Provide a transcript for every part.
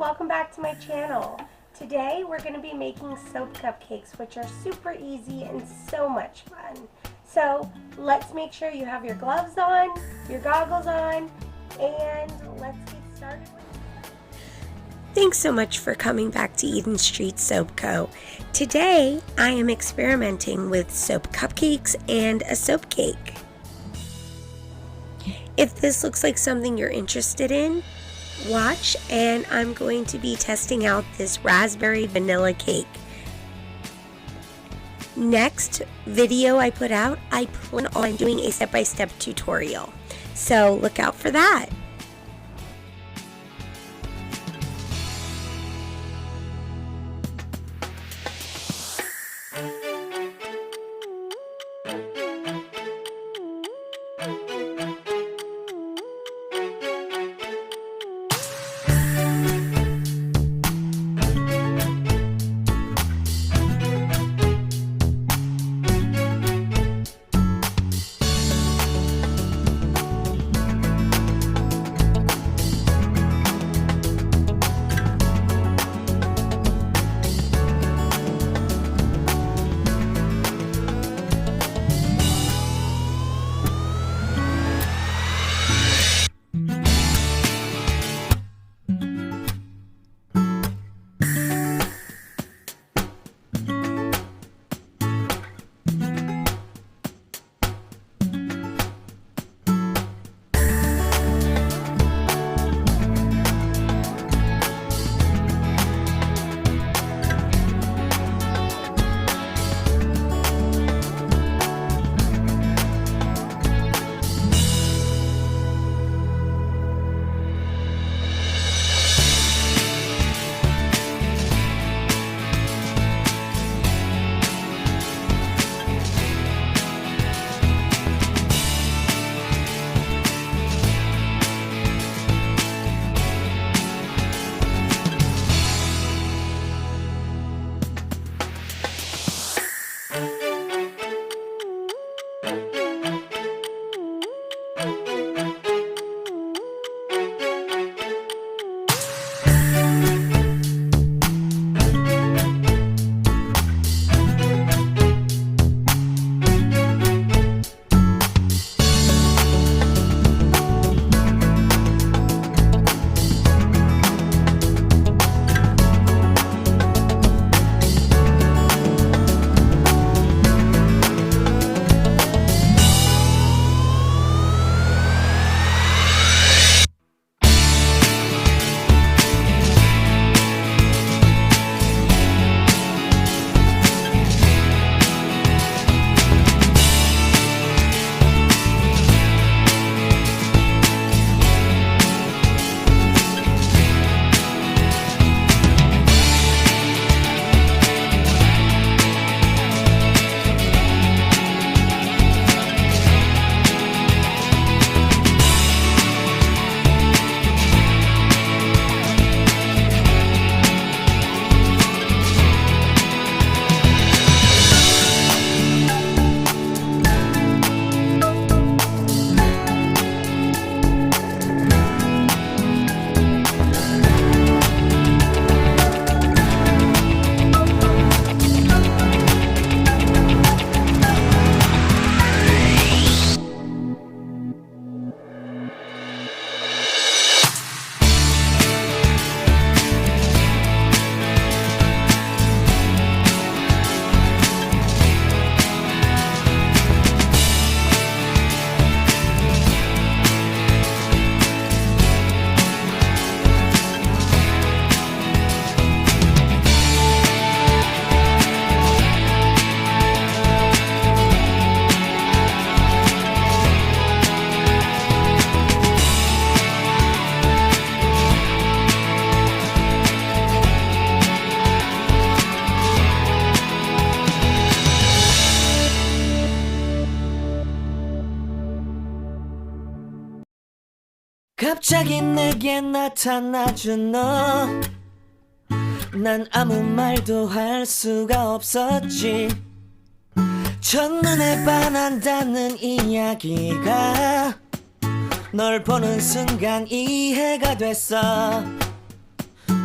welcome back to my channel. Today we're going to be making soap cupcakes, which are super easy and so much fun. So let's make sure you have your gloves on, your goggles on, and let's get started with it. Thanks so much for coming back to Eden Street Soap Co. Today I am experimenting with soap cupcakes and a soap cake. If this looks like something you're interested in, watch, and I'm going to be testing out this raspberry vanilla cake. Next video I put out, I plan on doing a step-by-step tutorial, so look out for that. 갑자기 내게 나타나준 너, 난 아무 말도 할 수가 없었지. 첫눈에 반한다는 이야기가 널 보는 순간 이해가 됐어.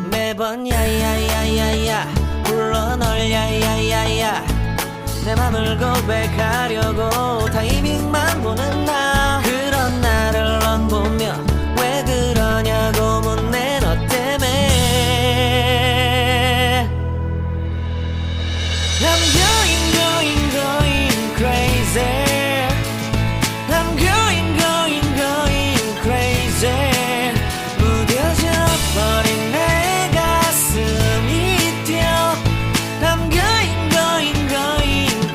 매번 야야야야야 불러 널 야야야야 내 맘을 고백하려고 타이밍만 보는 나 그런 나를 넌 보며 왜 그러냐고 묻네 너 때문에 I'm going crazy I'm going crazy 무뎌져 버린 내 가슴이 뛰어 I'm going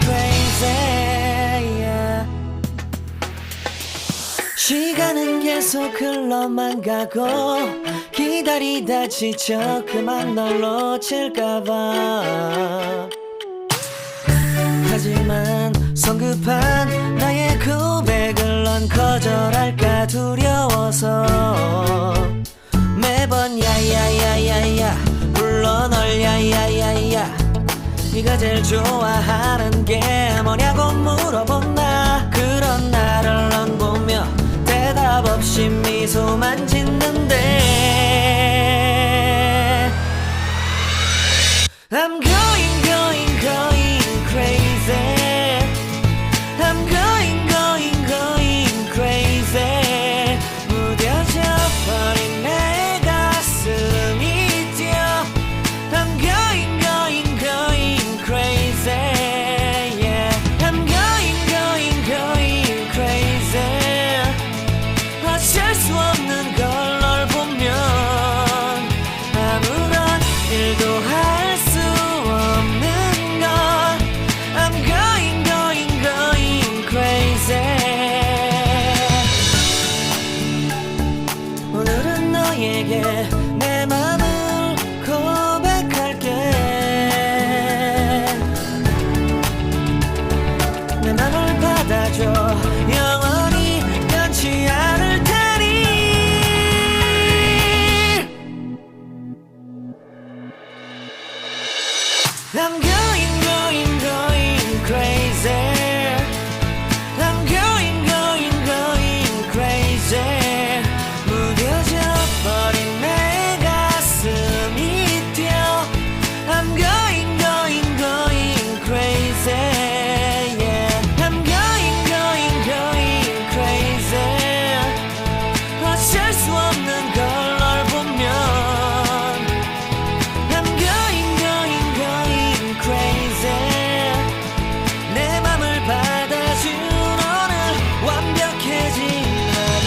crazy yeah. 시간은 계속 흘러만 가고 기다리다 지쳐 그만 널 놓칠까봐 하지만 성급한 나의 고백을 넌 거절할까 두려워서 매번 야야야야야 불러 널 야야야야 네가 제일 좋아하는 게 뭐냐고 물어본 나 그런 나를 넌 보며 대답 없이 미소만 짓는데 I'm going crazy I'm going crazy 무뎌져 버린 내 가슴이 뛰어 I'm going crazy yeah I'm going crazy 어쩔 수 없는 걸 널 보면 아무런 일도 할 수 없는 걸 I'm going crazy 오늘은 너에게 내 맘을 고백할게 내 맘을 받아줘 영원히 변치 않을 테니 I'm going crazy I'm going crazy 무뎌져 버린 내 가슴이 뛰어 I'm going crazy yeah I'm going crazy 어쩔 수 없는 걸 널 보면 I'm going crazy 내 맘을 받아준 오늘 완벽해진 하루